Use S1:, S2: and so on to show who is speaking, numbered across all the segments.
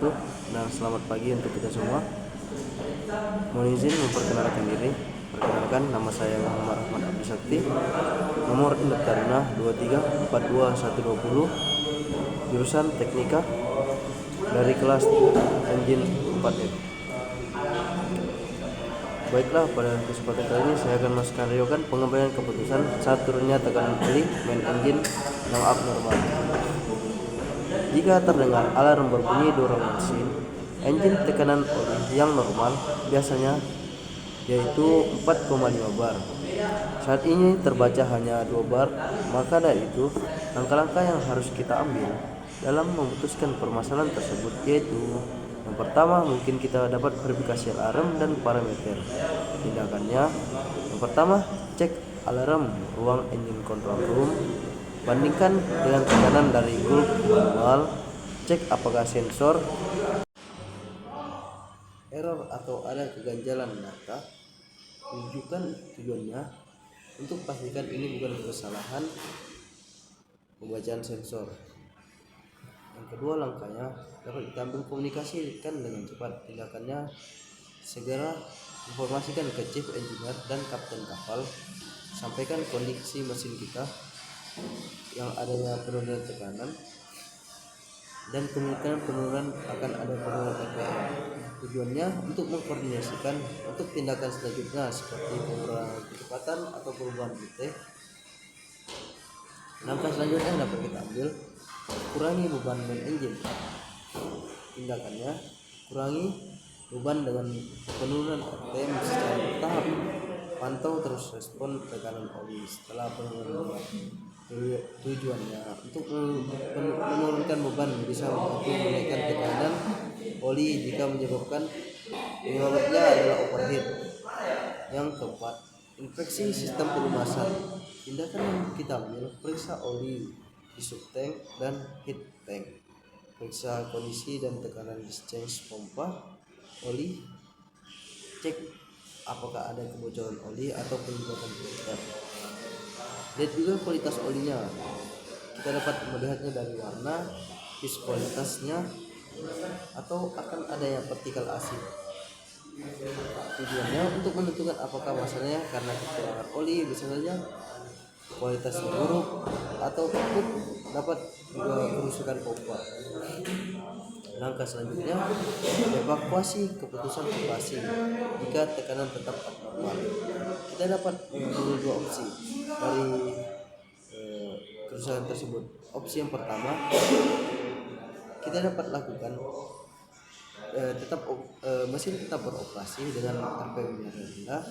S1: wabarakatuh, dan selamat pagi untuk kita semua. Mohon izin memperkenalkan diri. Perkenalkan, nama saya Muhammad Ahmad Abdi Sakti. Nomor induk taruna 2342120, jurusan Teknika, dari kelas Engine 4F. Baiklah, pada kesempatan kali ini saya akan menskenariokan pengambilan keputusan saat turunnya tekanan oli main engine yang abnormal. Jika terdengar alarm berbunyi dorong mesin engine tekanan oli yang normal, biasanya yaitu 4,5 bar. Saat ini terbaca hanya 2 bar, maka dari itu langkah-langkah yang harus kita ambil dalam memutuskan permasalahan tersebut yaitu: yang pertama, mungkin kita dapat verifikasi alarm dan parameter. Tindakannya, yang pertama, cek alarm ruang engine control room, bandingkan dengan tekanan dari gulp manual, cek apakah sensor error atau ada keganjalan data. Tunjukkan tujuannya untuk pastikan ini bukan kesalahan pembacaan sensor. Yang kedua, langkahnya dapat kita ambil komunikasikan dengan cepat. Tindakannya, segera informasikan ke chief engineer dan kapten kapal, sampaikan kondisi mesin kita yang adanya penurunan tekanan dan kemungkinan penurunan akan ada penurunan RPM. Tujuannya untuk mengkoordinasikan untuk tindakan selanjutnya seperti pengurangan kecepatan atau perubahan rute. Langkah selanjutnya yang dapat kita ambil: kurangi beban main engine. Tindakannya, kurangi beban dengan penurunan RPM secara bertahap. Pantau terus respon tekanan oli setelah penurunan beban. Tujuannya untuk menurunkan beban bisa membantu menaikkan tekanan oli jika menyebabkan penyebabnya adalah overheat. Yang keempat, inspeksi sistem pelumasan. Tindakan yang kita ambil: periksa oli di subtank dan heat tank, periksa kondisi dan tekanan discharge pompa oli, cek apakah ada kebocoran oli atau penyebabkan filter. Lihat juga kualitas olinya. Kita dapat melihatnya dari warna, viskositasnya, atau akan adanya partikel asin. Tujuannya untuk menentukan apakah masalahnya karena kekurangan oli, bisa saja kualitasnya buruk, atau takut dapat juga kerusakan pompa. Langkah selanjutnya, evakuasi keputusan operasi. Jika tekanan tetap abnormal, kita dapat mengambil 2 opsi dari kerusakan tersebut. Opsi yang pertama, kita dapat lakukan mesin tetap beroperasi dengan RPM yang rendah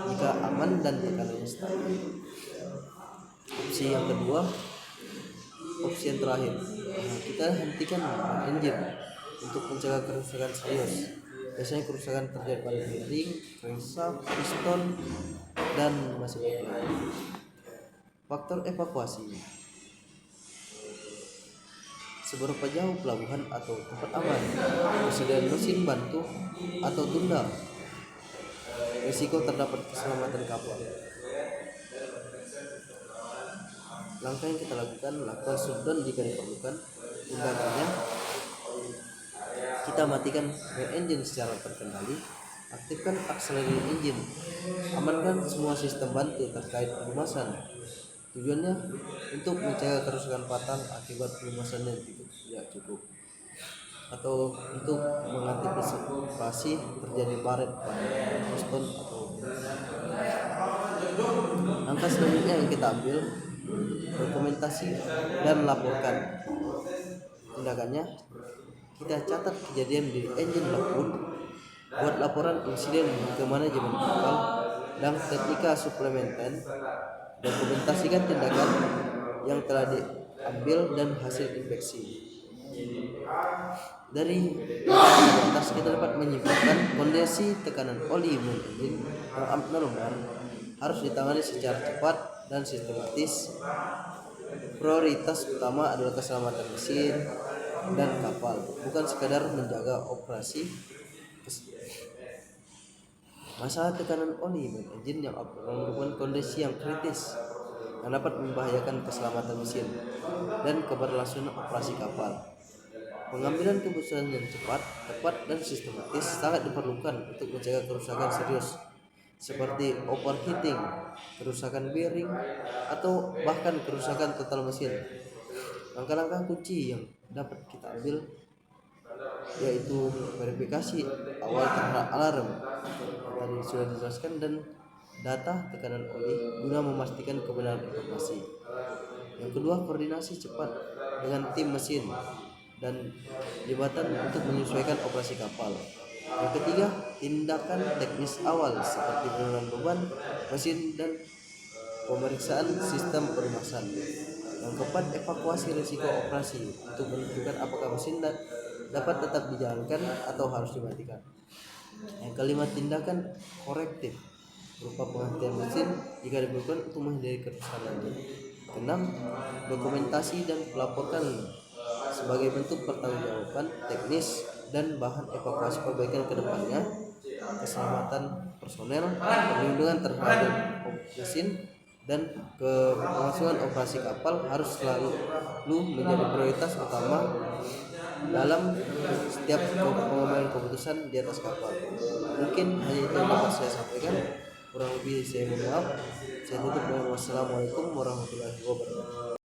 S1: jika aman dan tekanannya stabil. Opsi yang kedua, opsi yang terakhir, kita hentikan engine untuk mencegah kerusakan serius. Biasanya kerusakan terjadi pada bearing, crankshaft, piston, dan masih banyak lagi. Faktor evakuasi: seberapa jauh pelabuhan atau tempat aman, persediaan mesin bantu atau tunda, risiko terdapat keselamatan kapal. Langkah yang kita lakukan shutdown jika diperlukan. Tindakannya, kita matikan main engine secara terkendali, aktifkan auxiliary engine, amankan semua sistem bantu terkait pelumasan. Tujuannya untuk mencegah kerusakan fatal akibat pelumasan yang tidak cukup, atau untuk mengantisipasi terjadi baret pada piston atau. Langkah selanjutnya yang kita ambil: dokumentasi dan laporkan. Tindakannya, kita catat kejadian di engine logbook, buat laporan insiden ke manajemen kapal dan teknika suplementen, dokumentasikan tindakan yang telah diambil dan hasil inspeksi. Dari atas kita dapat menyimpulkan kondisi tekanan oli main engine yang abnormal harus ditangani secara cepat dan sistematis. Prioritas utama adalah keselamatan mesin dan kapal, bukan sekadar menjaga operasi. Masalah tekanan oli main engine yang abnormal merupakan kondisi yang kritis yang dapat membahayakan keselamatan mesin dan keberlangsungan operasi kapal. Pengambilan keputusan yang cepat, tepat, dan sistematis sangat diperlukan untuk mencegah kerusakan serius seperti overheating, kerusakan bearing, atau bahkan kerusakan total mesin. Langkah-langkah kunci yang dapat kita ambil yaitu verifikasi awal terhadap alarm tadi sudah dijelaskan, dan data tekanan oli guna memastikan kebenaran informasi. Yang kedua, koordinasi cepat dengan tim mesin dan jembatan untuk menyesuaikan operasi kapal. Yang ketiga, tindakan teknis awal seperti penurunan beban mesin dan pemeriksaan sistem perumasan. Yang keempat, evakuasi risiko operasi untuk menentukan apakah mesin dapat tetap dijalankan atau harus dimatikan. Yang kelima, tindakan korektif berupa penghentian mesin jika dibutuhkan untuk menghindari kerusakan lanjut. Keenam, dokumentasi dan pelaporkan sebagai bentuk pertanggungjawaban teknis dan bahan evakuasi perbaikan ke depannya. Keselamatan personel, perlindungan terhadap mesin, dan keberlangsungan operasi kapal harus selalu menjadi prioritas utama dalam setiap pengambilan keputusan di atas kapal. Mungkin hanya itu yang dapat saya sampaikan. Kurang lebih saya mohon maaf. Saya tutup dengan wassalamualaikum warahmatullahi wabarakatuh.